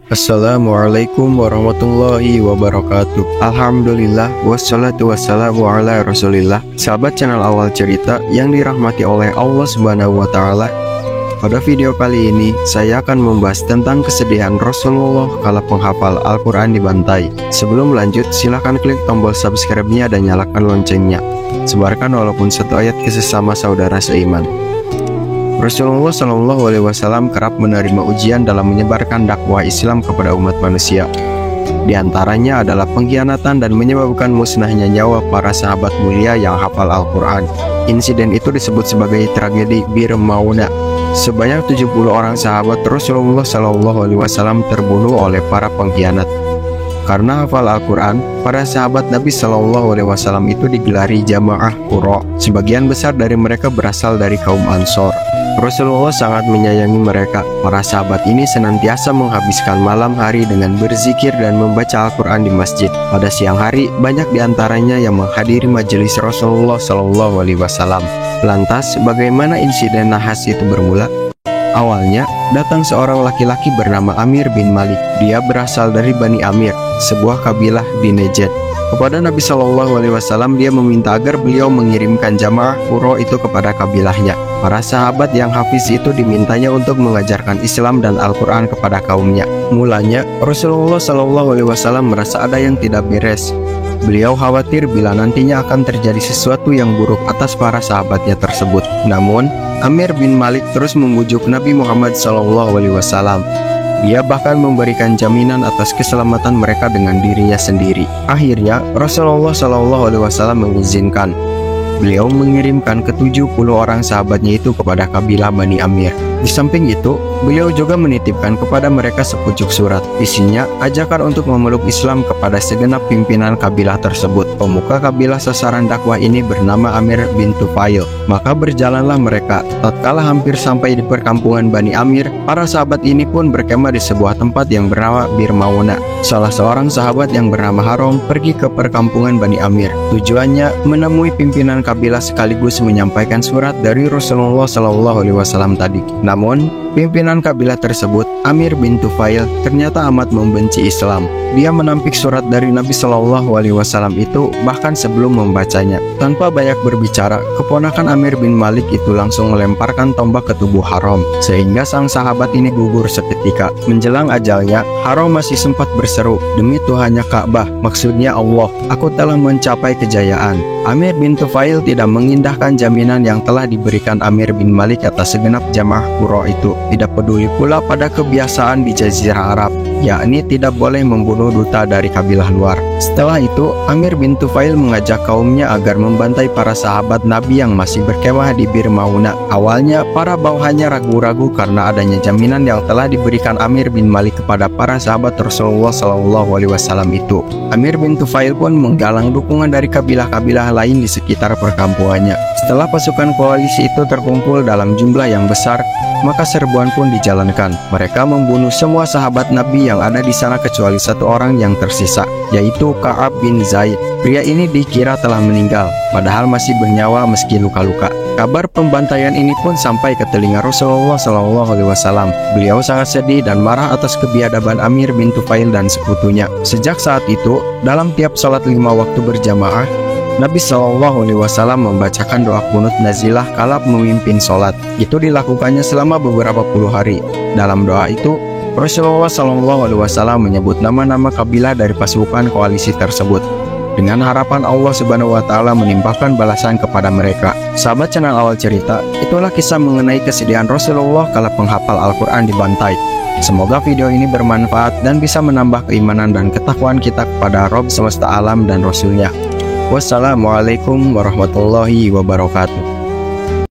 Assalamualaikum warahmatullahi wabarakatuh. Alhamdulillah, wassalatu wassalamu ala rasulillah. Sahabat channel Awal Cerita yang dirahmati oleh Allah Subhanahu wa Ta'ala, pada video kali ini saya akan membahas tentang kesedihan Rasulullah kala penghafal Al-Quran dibantai. Sebelum lanjut, silahkan klik tombol subscribe-nya dan nyalakan loncengnya. Sebarkan walaupun satu ayat ke sesama saudara seiman. Rasulullah Shallallahu Alaihi Wasallam kerap menerima ujian dalam menyebarkan dakwah Islam kepada umat manusia. Di antaranya adalah pengkhianatan dan menyebabkan musnahnya nyawa para sahabat mulia yang hafal Al-Quran. Insiden itu disebut sebagai tragedi Bir Mauna. Sebanyak 70 orang sahabat Rasulullah Shallallahu Alaihi Wasallam terbunuh oleh para pengkhianat. Karena hafal Al-Quran, para sahabat Nabi Shallallahu Alaihi Wasallam itu digelari Jamaah Qura. Sebagian besar dari mereka berasal dari kaum Ansor. Rasulullah sangat menyayangi mereka. Para sahabat ini senantiasa menghabiskan malam hari dengan berzikir dan membaca Al-Quran di masjid. Pada siang hari, banyak diantaranya yang menghadiri majelis Rasulullah Shallallahu Alaihi Wasallam. Lantas, bagaimana insiden nahas itu bermula? Awalnya, datang seorang laki-laki bernama Amir bin Malik. Dia berasal dari Bani Amir, sebuah kabilah di Najd. Kepada Nabi Shallallahu Alaihi Wasallam, dia meminta agar beliau mengirimkan jamaah Qura itu kepada kabilahnya. Para sahabat yang hafiz itu dimintanya untuk mengajarkan Islam dan Al-Quran kepada kaumnya. Mulanya, Rasulullah Shallallahu Alaihi Wasallam merasa ada yang tidak beres. Beliau khawatir bila nantinya akan terjadi sesuatu yang buruk atas para sahabatnya tersebut. Namun, Amir bin Malik terus membujuk Nabi Muhammad SAW. Dia bahkan memberikan jaminan atas keselamatan mereka dengan dirinya sendiri. Akhirnya, Rasulullah SAW mengizinkan. Beliau mengirimkan ke-70 orang sahabatnya itu kepada kabilah Bani Amir. Di samping itu, beliau juga menitipkan kepada mereka sepucuk surat. Isinya ajakan untuk memeluk Islam kepada segenap pimpinan kabilah tersebut. Pemuka kabilah sasaran dakwah ini bernama Amir bin Tufail. Maka berjalanlah mereka. Tatkala hampir sampai di perkampungan Bani Amir, para sahabat ini pun berkemah di sebuah tempat yang bernama Bir Mauna. Salah seorang sahabat yang bernama Harom pergi ke perkampungan Bani Amir. Tujuannya menemui pimpinan kabilah sekaligus menyampaikan surat dari Rasulullah Shallallahu Alaihi Wasallam tadi. Namun, pimpinan kabilah tersebut, Amir bin Tufail, ternyata amat membenci Islam. Dia menampik surat dari Nabi Shallallahu Alaihi Wasallam itu bahkan sebelum membacanya. Tanpa banyak berbicara, keponakan Amir bin Malik itu langsung melemparkan tombak ke tubuh Harom, sehingga sang sahabat ini gugur seketika. Menjelang ajalnya, Harom masih sempat berseru, "Demi Tuhannya Ka'bah, maksudnya Allah, aku telah mencapai kejayaan." Amir bin Tufail tidak mengindahkan jaminan yang telah diberikan Amir bin Malik atas segenap jamaah Qura itu. Tidak peduli pula pada kebiasaan di Jazirah Arab, yakni tidak boleh membunuh duta dari kabilah luar. Setelah itu, Amir bin Tufail mengajak kaumnya agar membantai para sahabat Nabi yang masih berkemah di Bir Mauna. Awalnya, para bawahannya ragu-ragu karena adanya jaminan yang telah diberikan Amir bin Malik kepada para sahabat Rasulullah Shallallahu Alaihi Wasallam itu. Amir bin Tufail pun menggalang dukungan dari kabilah-kabilah lain di sekitar perkampungannya. Setelah pasukan koalisi itu terkumpul dalam jumlah yang besar, maka serbuan pun dijalankan. Mereka membunuh semua sahabat Nabi yang ada di sana kecuali satu orang yang tersisa, yaitu Ka'ab bin Zaid. Pria ini dikira telah meninggal, padahal masih bernyawa meski luka-luka. Kabar pembantaian ini pun sampai ke telinga Rasulullah Shallallahu Alaihi Wasallam. Beliau sangat sedih dan marah atas kebiadaban Amir bin Tufail dan sekutunya. Sejak saat itu, dalam tiap salat 5 waktu berjamaah, Nabi Shallallahu Alaihi Wasallam membacakan doa kunut nazilah kala memimpin sholat. Itu dilakukannya selama beberapa puluh hari. Dalam doa itu, Rasulullah Shallallahu Alaihi Wasallam menyebut nama-nama kabilah dari pasukan koalisi tersebut, dengan harapan Allah Subhanahu Wa Taala menimpakan balasan kepada mereka. Sahabat channel Awal Cerita, itulah kisah mengenai kesedihan Rasulullah kala penghafal Al-Quran dibantai. Semoga video ini bermanfaat dan bisa menambah keimanan dan ketakwaan kita kepada Rabb semesta alam dan Rasulnya. Wassalamualaikum warahmatullahi wabarakatuh.